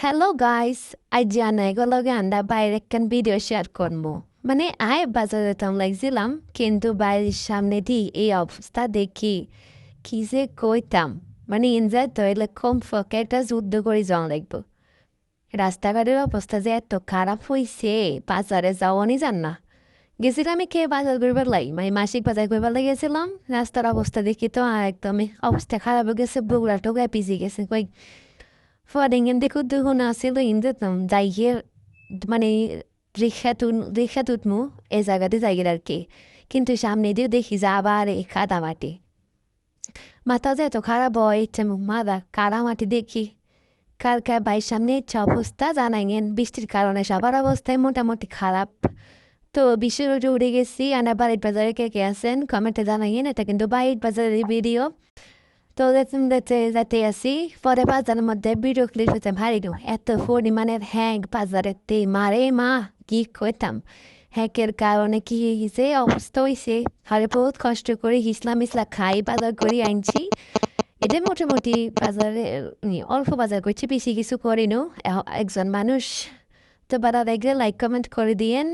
Hello guys, আজ জানা এগুলোকে আমরা বাইরে একখান ভিডিও শেয়ার করবো। মানে আয় বাজারে যেতাম লাগছিলাম, কিন্তু বাড়ির সামনে দিয়ে এই অবস্থা দেখি কি যে কইতাম। মানে ইনজার তৈলে কমফর্ট একটা যুদ্ধ করে যাওয়া লাগবো। রাস্তাঘাটের অবস্থা যে এত খারাপ হয়েছে, বাজারে যাওয়ানি যান না। গেছিলাম আমি খেয়ে বাজার করবার লাই, মানে মাসিক বাজার করবার লাই গেছিলাম। রাস্তার অবস্থা দেখি তো আর একদমই অবস্থা খারাপ হয়ে গেছে, বগুড়া টোকায় পিছিয়ে গেছে কই। Fördingen দেখো দেখুন আসিল ইন্দাতাম যাইয়ে মানে রিক্সা তুটমু এই জায়গাতে যাইয়ে আর কি, কিন্তু সামনে দিয়ে দেখি যে আবার এই কাদামাটি। মাথা যে এত খারাপ হয় মাথা কাদামাটি দেখি কার কার বাড়ির সামনে ইচ্ছা অবস্থা জানাইন বৃষ্টির কারণে সবার অবস্থায় মোটামুটি খারাপ। তো বিশ্বের উঠে উড়ে গেছি আনা বাড়ির বাজারে কে কে আছেন কমেন্টে জানাইন, এটা কিন্তু বাড়ির বাজারের ভিডিও। তো যাতে আসি পরে বাজারের মধ্যে ভিডিও ক্লিপ হচ্ছে ভারী এত পরিমাণের হ্যাং বাজারেতে মারে মা কি কইতাম। হ্যাকের কারণে কি হয়েছে অবস্থা হয়েছে, আরে বহুত কষ্ট করে হিসলা খাই বাজার করে আনছি। এটা মোটামুটি বাজারে অল্প বাজার করছি, বেশি কিছু করিনো একজন মানুষ। তো বারা দেখলে লাইক কমেন্ট করে দিয়েন।